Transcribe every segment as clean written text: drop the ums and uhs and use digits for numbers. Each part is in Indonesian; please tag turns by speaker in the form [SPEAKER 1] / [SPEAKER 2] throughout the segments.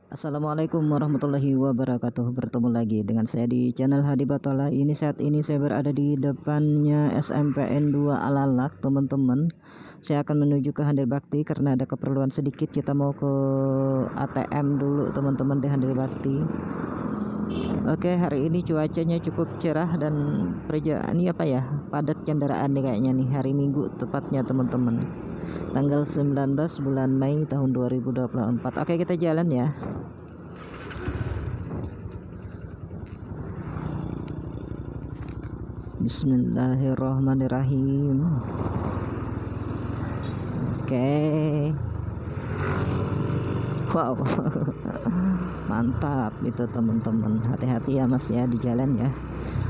[SPEAKER 1] Assalamualaikum warahmatullahi wabarakatuh. Bertemu lagi dengan saya di channel Hadi Batola. Saat ini saya berada di depannya SMPN 2 Alalak, teman-teman. Saya akan menuju ke Handil Bakti karena ada keperluan sedikit. Kita mau ke ATM dulu, teman-teman, di Handil Bakti. Oke, hari ini cuacanya cukup cerah dan ini padat kendaraan nih kayaknya nih, hari Minggu tepatnya, teman-teman. Tanggal 19 bulan Mei tahun 2024. Oke, kita jalan ya. Bismillahirrahmanirrahim. Oke. Wow. Mantap itu, teman-teman. Hati-hati ya Mas ya di jalan ya.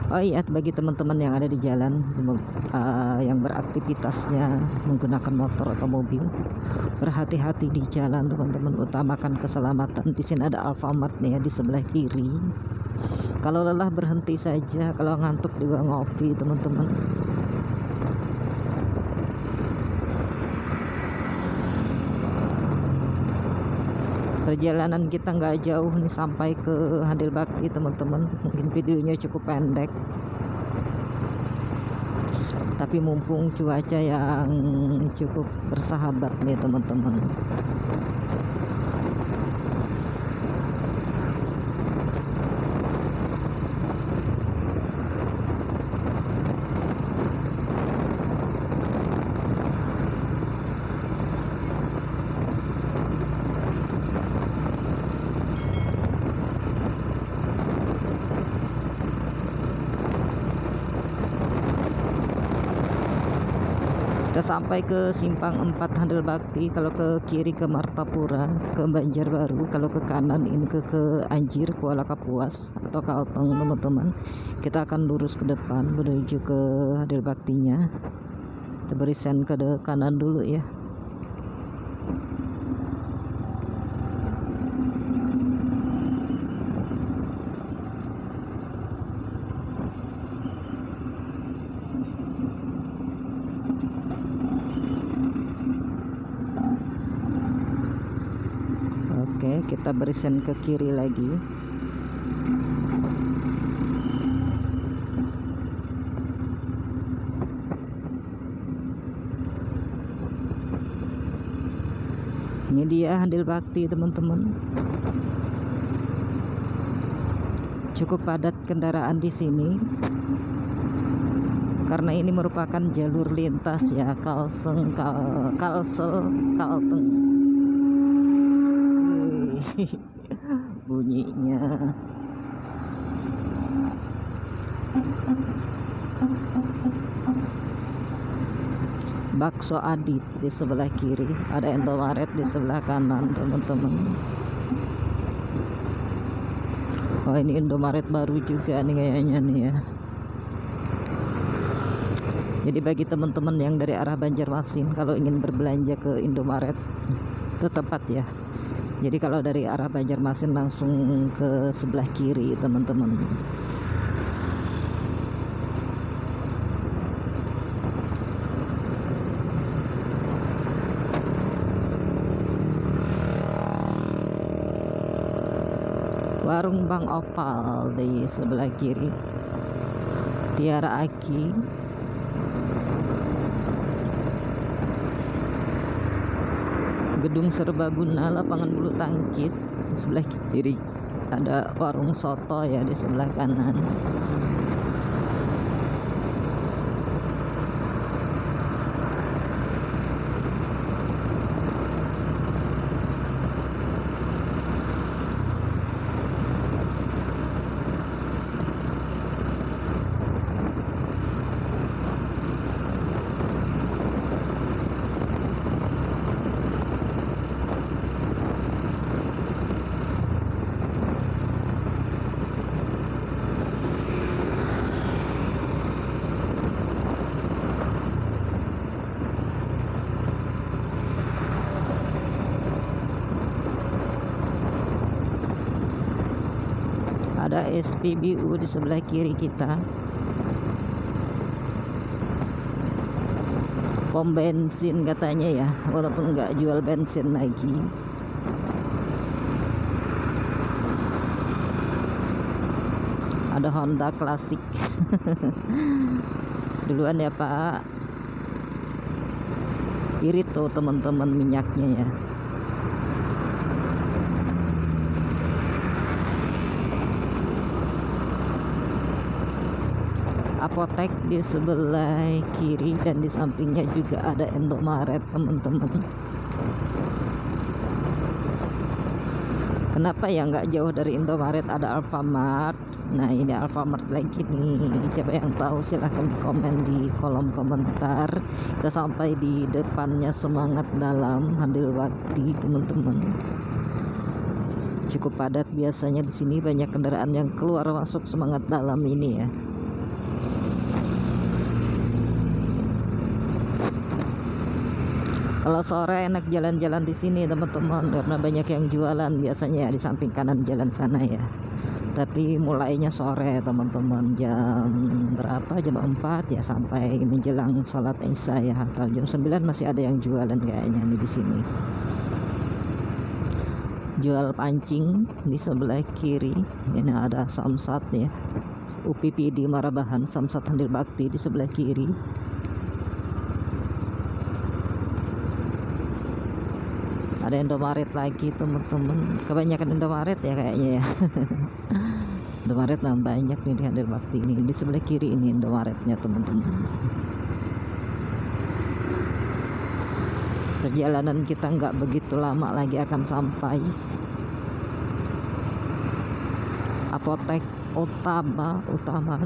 [SPEAKER 1] Oh iya, bagi teman-teman yang ada di jalan, yang beraktivitasnya menggunakan motor atau mobil, berhati-hati di jalan, teman-teman. Utamakan keselamatan. Di sini ada Alfamart nih ya di sebelah kiri. Kalau lelah berhenti saja, kalau ngantuk juga ngopi, teman-teman. Perjalanan kita nggak jauh nih sampai ke Handil Bakti, teman-teman. Mungkin videonya cukup pendek, tapi mumpung cuaca yang cukup bersahabat nih, teman-teman. Kita sampai ke simpang 4 Handil Bakti. Kalau ke kiri ke Martapura, ke Banjarbaru. Kalau ke kanan ini ke Anjir, Kuala Kapuas atau Kalteng, teman-teman. Kita akan lurus ke depan menuju ke Handil Baktinya. Kita beri sen ke kanan dulu ya. Oke, kita beri sen ke kiri lagi. Ini dia Handil Bakti, teman-teman. Cukup padat kendaraan di sini karena ini merupakan jalur lintas ya, Kalteng. Bunyinya. Bakso Adit di sebelah kiri, ada Indomaret di sebelah kanan, teman-teman. Oh, ini Indomaret baru juga nih kayaknya nih ya. Jadi bagi teman-teman yang dari arah Banjarmasin, kalau ingin berbelanja ke Indomaret itu tepat ya. Jadi kalau dari arah Banjarmasin langsung ke sebelah kiri, teman-teman. Warung Bang Opal di sebelah kiri. Tiara Aki. Gedung Serbaguna, lapangan bulu tangkis di sebelah kiri. Ada warung soto ya di sebelah kanan. Ada SPBU di sebelah kiri kita. Pom bensin katanya ya, walaupun nggak jual bensin lagi. Ada Honda klasik. Duluan ya Pak. Irit tuh teman-teman minyaknya ya. Apotek di sebelah kiri dan di sampingnya juga ada Indomaret teman-teman. Kenapa ya nggak jauh dari Indomaret ada Alfamart? Nah ini Alfamart lagi nih. Siapa yang tahu silahkan komen di kolom komentar. Kita sampai di depannya Semangat Dalam Handilwakti teman-teman. Cukup padat biasanya di sini, banyak kendaraan yang keluar masuk Semangat Dalam ini ya. Kalau sore enak jalan-jalan di sini teman-teman, karena banyak yang jualan biasanya ya di samping kanan jalan sana ya. Tapi mulainya sore teman-teman, jam berapa? Jam 4 ya sampai menjelang sholat Isya ya. Atau jam 9 masih ada yang jualan kayaknya nih di sini. Jual pancing di sebelah kiri. Ini ada Samsat ya. UPPD Marabahan, Samsat Handilbakti di sebelah kiri. Ada Indomaret lagi teman-teman, kebanyakan Indomaret ya kayaknya ya. Indomaret nah banyak nih di Handilbakti ini. Di sebelah kiri ini Indomaretnya teman-teman. Perjalanan kita nggak begitu lama lagi akan sampai. Apotek utama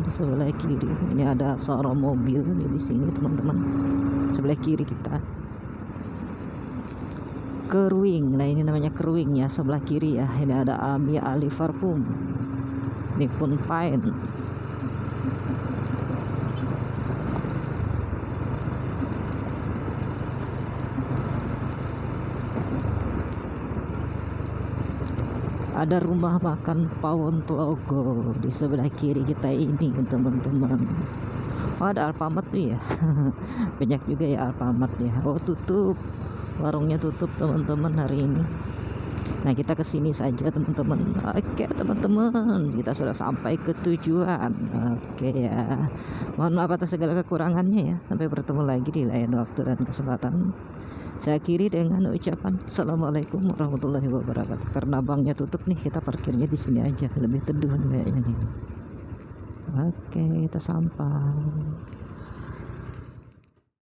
[SPEAKER 1] di sebelah kiri. Ini ada showroom mobil nih di sini teman-teman. Sebelah kiri kita. Kerwing, nah ini namanya Kerwing ya, sebelah kiri ya. Ini ada Ami Ali Parfum, Nippon Paint. Ada rumah makan Pawon Tlogo di sebelah kiri kita ini teman-teman. Oh ada Alfamart tuh ya. Banyak juga ya Alfamart ya. Oh tutup, warungnya tutup teman-teman hari ini. Nah kita kesini saja teman-teman. Oke teman-teman, kita sudah sampai ke tujuan. Oke ya, mohon maaf atas segala kekurangannya ya. Sampai bertemu lagi di lain waktu dan kesempatan. Saya akhiri dengan ucapan assalamualaikum warahmatullahi wabarakatuh. Karena banknya tutup nih, kita parkirnya di sini aja, lebih teduh kayaknya nih. Oke, kita sampai.